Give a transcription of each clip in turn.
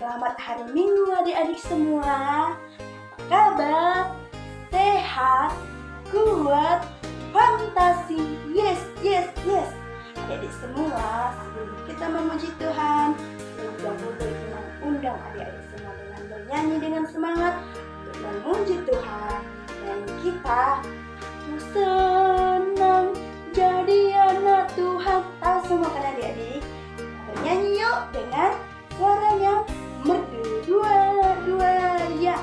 Selamat hari Minggu adik-adik semua. Apa kabar? Sehat, kuat, fantasi. Yes. Adik-adik semua, sebelum kita memuji Tuhan, kita boleh mengundang adik-adik semua dengan bernyanyi dengan semangat untuk memuji Tuhan. Dan kita senang jadi anak Tuhan. Tahu semua kan adik-adik? Bernyanyi yuk dengan suaranya merdu. Dua ya.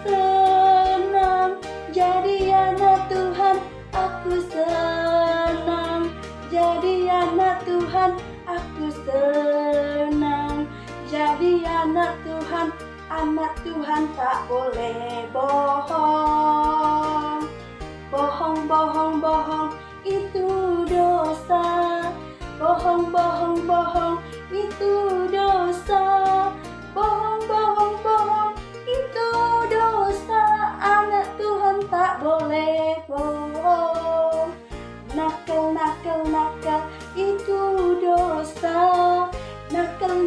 Senang jadi anak Tuhan, aku senang jadi anak Tuhan, aku senang jadi anak Tuhan. Anak Tuhan tak boleh bohong. Bohong itu dosa. Bohong itu dosa. Bohong itu dosa. Anak Tuhan tak boleh bohong. Nakal itu dosa. Nakal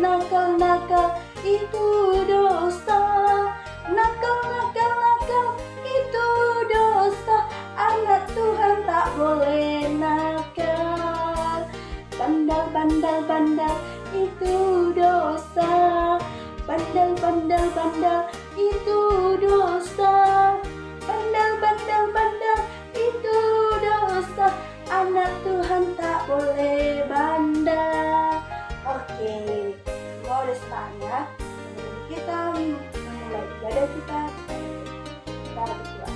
itu dosa. Nakal itu dosa. Anak Tuhan tak boleh nakal. Bandal itu dosa. Bandal itu dosa. Bandal itu dosa. Anak Tuhan tak boleh bandel. Oke, semua udah semangat. Kita memulai ibadah kita berdoa.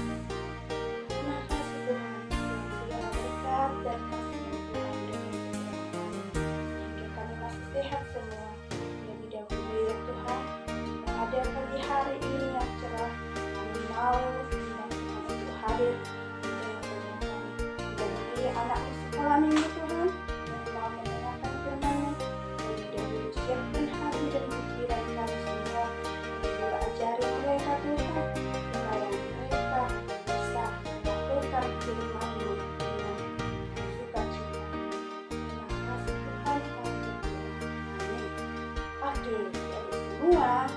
Terima kasih Tuhan, segala berkat dan kasih Tuhan sehingga kami masih sehat semua. Lebih dahulu ya Tuhan, pada pagi hari ini yang cerah, kami mau untuk hadir bagi anak-anak sekolah minggu Tuhan, yang mau mendengarkan firman-Mu. Lebih dahulu siapkan hati dan pikiran kami semua, untuk ajari mereka Tuhan, supaya mereka bisa melakukan firman-Mu dengan sukacita. Terima kasih Tuhan, amin. Oke, dari semua,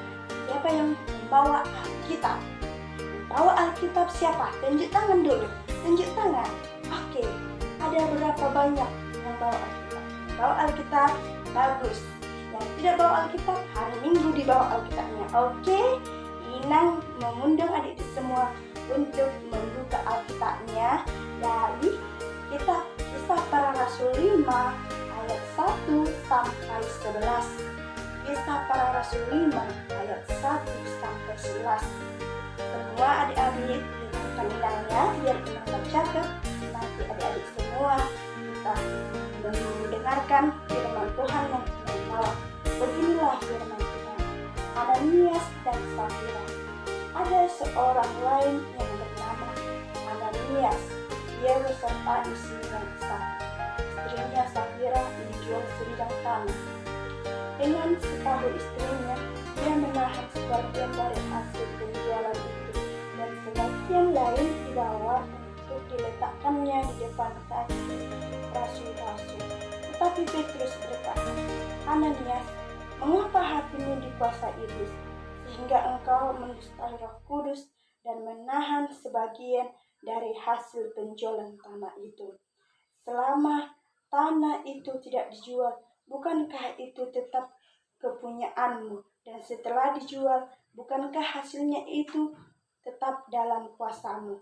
siapa yang membawa Alkitab? Membawa Alkitab siapa? Tunjuk tangan dulu. Tunjuk tangan. Oke, ada berapa banyak yang bawa Alkitab? Bawa Alkitab, bagus. Yang tidak bawa Alkitab, hari Minggu dibawa Alkitabnya. Oke, Inang mengundang adik semua untuk membuka Alkitabnya dari kitab Kisah Para Rasul 5 ayat 1 sampai 11. Kisah Para Rasul 5 ayat 1 sampai 11. Semua adik-adik dengarkan Inangnya biar Inang bacakan. Nanti adik-adik semua kita mendengarkan firman Tuhan yang membawa. Beginilah firman Tuhan. Ananias dan Safira. Ada seorang lain yang bernama Ananias. Dia beserta istrinya Safira. Istrinya Safira dijual sebidang tanah. Dengan setahu istrinya, dia menahan sebagian dari hasil penjualan itu dan sebagian lain dibawa untuk diletakkannya di depan kaki rasul-rasul. Tetapi Petrus berkata, Ananias, mengapa hatimu dikuasai iblis, sehingga engkau mendustai Roh Kudus dan menahan sebagian dari hasil penjualan tanah itu? Selama tanah itu tidak dijual, bukankah itu tetap kepunyaanmu? Dan setelah dijual, bukankah hasilnya itu tetap dalam kuasamu?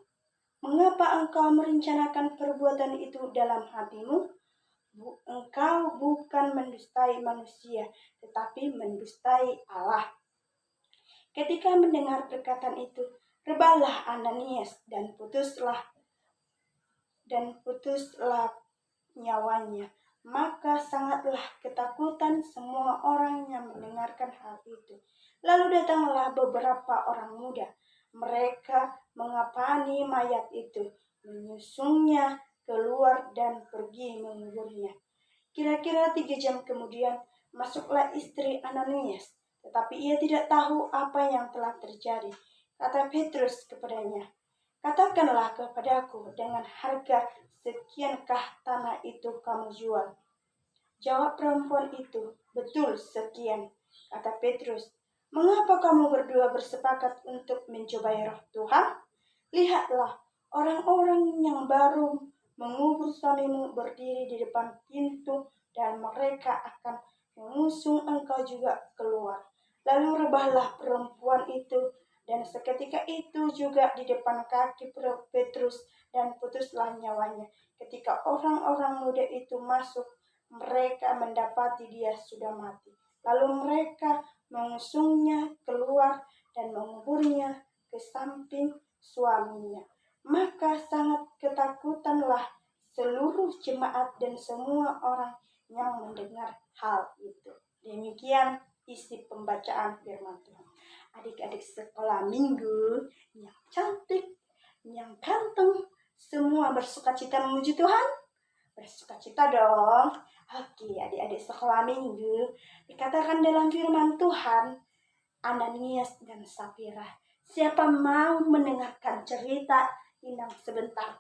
Mengapa engkau merencanakan perbuatan itu dalam hatimu? Engkau bukan mendustai manusia, tetapi mendustai Allah. Ketika mendengar perkataan itu, rebahlah Ananias dan putuslah nyawanya. Maka sangatlah ketakutan semua orang yang mendengarkan hal itu. Lalu datanglah beberapa orang muda. Mereka mengapani mayat itu, menyusungnya keluar dan pergi menguburnya. Kira-kira 3 jam kemudian masuklah istri Ananias, tetapi ia tidak tahu apa yang telah terjadi. Kata Petrus kepadanya, katakanlah kepadaku, dengan harga sekiankah tanah itu kamu jual? Jawab perempuan itu, betul sekian. Kata Petrus, "Mengapa kamu berdua bersepakat untuk mencobai roh Tuhan? Lihatlah, orang-orang yang baru mengubur suamimu berdiri di depan pintu dan mereka akan mengusung engkau juga keluar." Lalu rebahlah perempuan itu dan seketika itu juga di depan kaki Petrus dan putuslah nyawanya. Ketika orang-orang muda itu masuk, mereka mendapati dia sudah mati. Lalu mereka mengusungnya keluar dan menguburnya ke samping suaminya. Maka sangat ketakutanlah seluruh jemaat dan semua orang yang mendengar hal itu. Demikian isi pembacaan firman Tuhan. Adik-adik sekolah minggu yang cantik, yang ganteng, semua bersukacita memuji Tuhan? Bersukacita dong. Oke, adik-adik sekolah minggu, dikatakan dalam firman Tuhan, Ananias dan Safira. Siapa mau mendengarkan cerita Inang sebentar?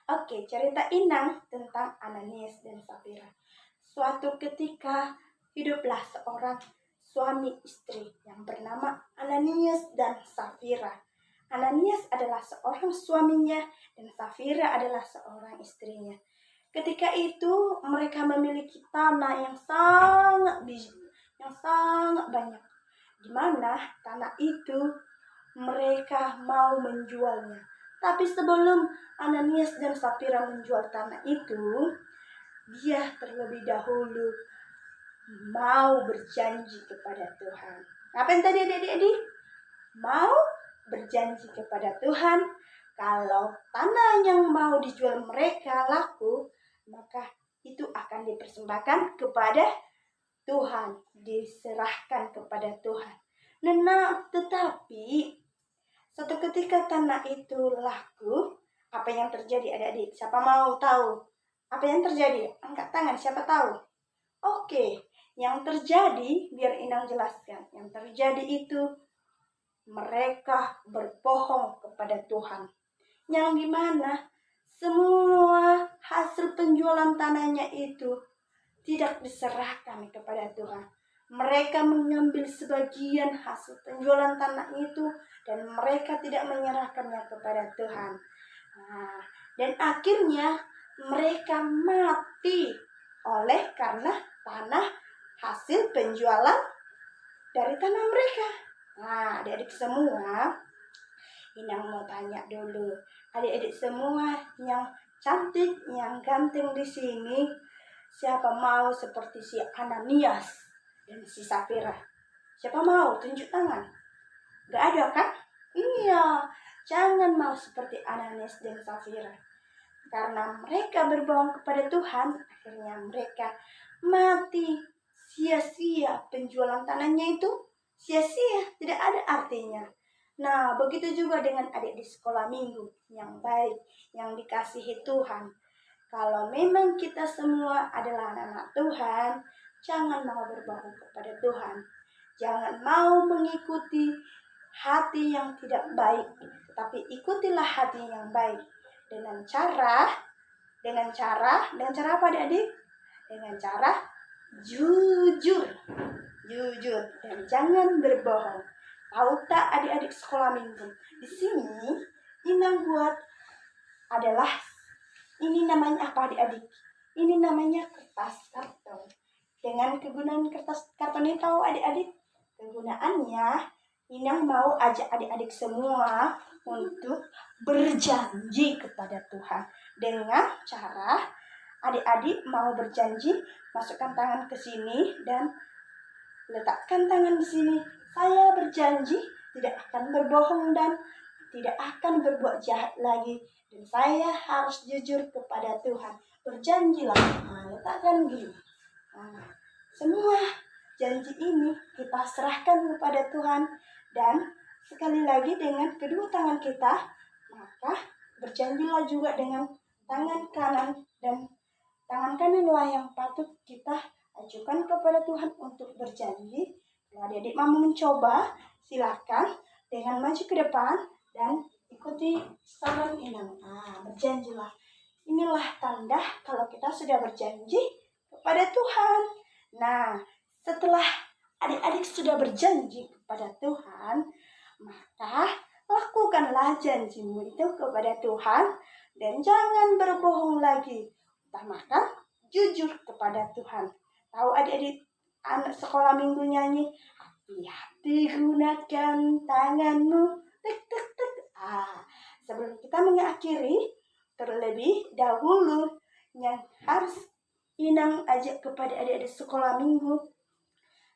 Oke, cerita Inang tentang Ananias dan Safira. Suatu ketika hiduplah seorang suami istri yang bernama Ananias dan Safira. Ananias adalah seorang suaminya dan Safira adalah seorang istrinya. Ketika itu mereka memiliki tanah yang sangat banyak, di mana tanah itu mereka mau menjualnya. Tapi sebelum Ananias dan Safira menjual tanah itu, dia terlebih dahulu mau berjanji kepada Tuhan. Apa yang tadi adik-adik? Mau berjanji kepada Tuhan kalau tanah yang mau dijual mereka laku, maka itu akan dipersembahkan kepada Tuhan, diserahkan kepada Tuhan. Nah, tetapi suatu ketika tanah itu laku, apa yang terjadi adik-adik? Siapa mau tahu? Apa yang terjadi? Angkat tangan, siapa tahu? Oke, yang terjadi, biar Inang jelaskan. Yang terjadi itu, mereka berbohong kepada Tuhan. Yang dimana semua hasil penjualan tanahnya itu tidak diserahkan kepada Tuhan. Mereka mengambil sebagian hasil penjualan tanah itu dan mereka tidak menyerahkannya kepada Tuhan. Nah, dan akhirnya mereka mati oleh karena tanah hasil penjualan dari tanah mereka. Nah, adik-adik semua, Inang mau tanya dulu, adik-adik semua yang cantik, yang ganteng di sini, siapa mau seperti si Ananias dan si Safira? Siapa mau? Tunjuk tangan. Gak ada kan? Iya, jangan mau seperti Ananias dan Safira. Karena mereka berbohong kepada Tuhan, akhirnya mereka mati. Sia-sia penjualan tanahnya itu, sia-sia, tidak ada artinya. Nah, begitu juga dengan adik di sekolah minggu yang baik, yang dikasihi Tuhan. Kalau memang kita semua adalah anak-anak Tuhan, jangan mau berbohong kepada Tuhan. Jangan mau mengikuti hati yang tidak baik, tapi ikutilah hati yang baik. Dengan cara apa adik-adik? Dengan cara jujur dan jangan berbohong. Tahu tak adik-adik sekolah minggu? Di sini Inang buat adalah, ini namanya apa adik-adik? Ini namanya kertas karton. Dengan kegunaan kertas karton ini tahu adik-adik? Kegunaannya, Inang mau ajak adik-adik semua untuk berjanji kepada Tuhan. Dengan cara adik-adik mau berjanji, masukkan tangan ke sini dan letakkan tangan di sini. Saya berjanji tidak akan berbohong dan tidak akan berbuat jahat lagi. Dan saya harus jujur kepada Tuhan. Berjanjilah. Nah, letakkan gini. Nah, semua janji ini kita serahkan kepada Tuhan. Dan sekali lagi dengan kedua tangan kita, maka berjanjilah juga dengan tangan kanan. Dan tangan kananlah yang patut kita ajukan kepada Tuhan untuk berjanji. Kalau adik-adik mau mencoba, silakan dengan maju ke depan dan ikuti saran Inang. Nah, berjanjilah. Inilah tanda kalau kita sudah berjanji kepada Tuhan. Nah, setelah adik-adik sudah berjanji kepada Tuhan, maka lakukanlah janjimu itu kepada Tuhan dan jangan berbohong lagi. Utamakan jujur kepada Tuhan. Tahu adik-adik anak sekolah minggu nyanyi, hati-hati gunakan tanganmu. Tek, tek, tek. Sebelum kita mengakhiri, terlebih dahulu yang harus Inang ajak kepada adik-adik sekolah minggu,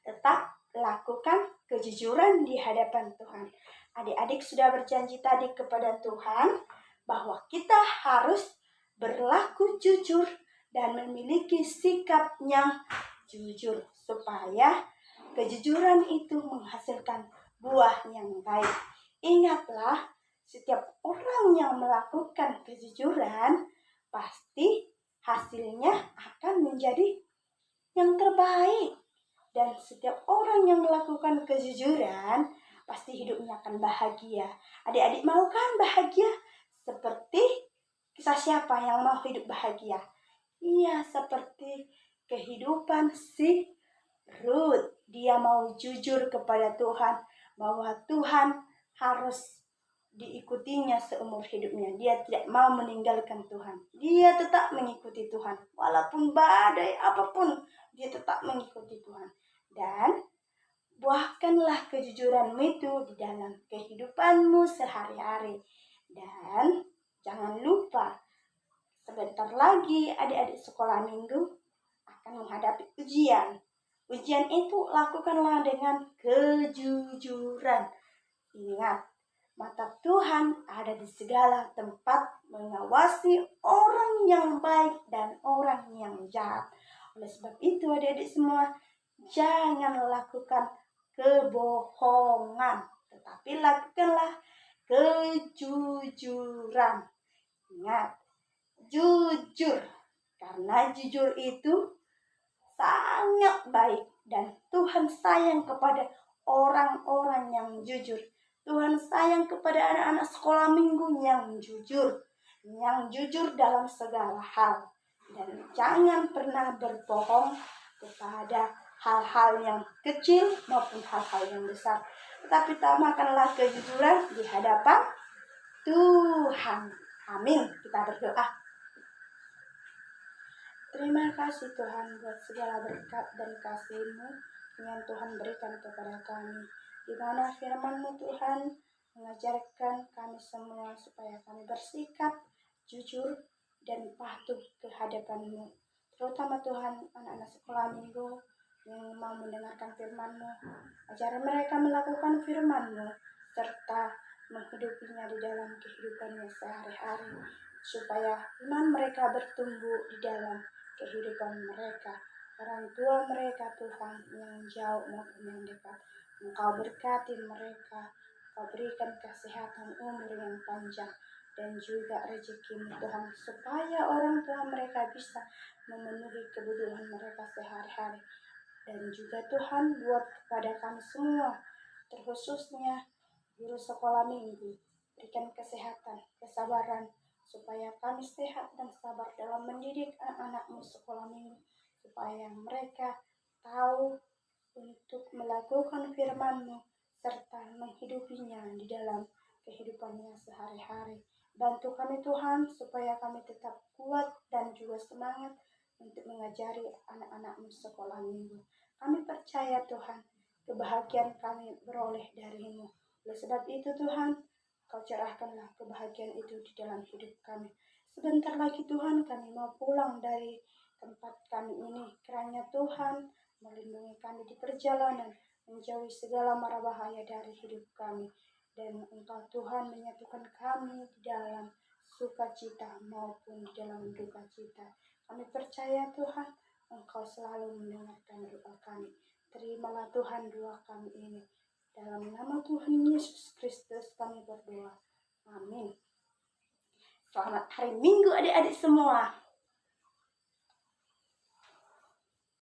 tetap lakukan kejujuran di hadapan Tuhan. Adik-adik sudah berjanji tadi kepada Tuhan bahwa kita harus berlaku jujur dan memiliki sikap yang jujur supaya kejujuran itu menghasilkan buah yang baik. Ingatlah, setiap orang yang melakukan kejujuran pasti hasilnya akan menjadi yang terbaik. Dan setiap orang yang melakukan kejujuran pasti hidupnya akan bahagia. Adik-adik mau kan bahagia? Seperti kisah siapa yang mau hidup bahagia? Iya, seperti kehidupan si Ruth. Dia mau jujur kepada Tuhan bahwa Tuhan harus diikutinya seumur hidupnya. Dia tidak mau meninggalkan Tuhan. Dia tetap mengikuti Tuhan. Walaupun badai apapun, dia tetap mengikuti Tuhan. Dan buahkanlah kejujuranmu itu di dalam kehidupanmu sehari-hari. Dan jangan lupa, sebentar lagi adik-adik sekolah minggu akan menghadapi ujian. Ujian itu lakukanlah dengan kejujuran. Ingat, mata Tuhan ada di segala tempat mengawasi orang yang baik dan orang yang jahat. Oleh sebab itu adik-adik semua, jangan lakukan kebohongan, tetapi lakukanlah kejujuran. Ingat, jujur, karena jujur itu sangat baik dan Tuhan sayang kepada orang-orang yang jujur. Tuhan sayang kepada anak-anak sekolah minggu yang jujur dalam segala hal. Dan jangan pernah berbohong kepada hal-hal yang kecil maupun hal-hal yang besar. Tetapi utamakanlah kejujuran di hadapan Tuhan. Amin. Kita berdoa. Terima kasih Tuhan buat segala berkat dan kasih-Mu yang Tuhan berikan kepada kami. Di mana firman-Mu Tuhan mengajarkan kami semua supaya kami bersikap jujur dan patuh ke hadapan-Mu. Terutama Tuhan anak-anak sekolah minggu yang mau mendengarkan firman-Mu. Ajar mereka melakukan firman-Mu serta menghidupinya di dalam kehidupannya sehari-hari. Supaya iman mereka bertumbuh di dalam kehidupan mereka. Orang tua mereka Tuhan yang jauh maupun yang dekat. Engkau berkati mereka. Engkau berikan kesehatan umur yang panjang. Dan juga rezeki Tuhan. Supaya orang tua mereka bisa memenuhi kebutuhan mereka sehari-hari. Dan juga Tuhan buat kepada kami semua. Terkhususnya guru sekolah minggu. Berikan kesehatan, kesabaran. Supaya kami sehat dan sabar dalam mendidik anak-anak-Mu sekolah minggu. Supaya mereka tahu untuk melakukan firman-Mu serta menghidupinya di dalam kehidupannya sehari-hari. Bantu kami Tuhan supaya kami tetap kuat dan juga semangat untuk mengajari anak-anak-Mu sekolah minggu. Kami percaya Tuhan, kebahagiaan kami beroleh dari-Mu. Oleh sebab itu Tuhan, Kau cerahkanlah kebahagiaan itu di dalam hidup kami. Sebentar lagi Tuhan kami mau pulang dari tempat kami ini. Kiranya Tuhan melindungi kami di perjalanan, menjauhi segala mara bahaya dari hidup kami. Dan Engkau Tuhan menyatukan kami di dalam sukacita maupun di dalam duka cita. Kami percaya Tuhan, Engkau selalu mendengarkan doa kami. Terimalah Tuhan doa kami ini. Dalam nama Tuhan Yesus Kristus kami berdoa. Amin. Selamat hari Minggu adik-adik semua.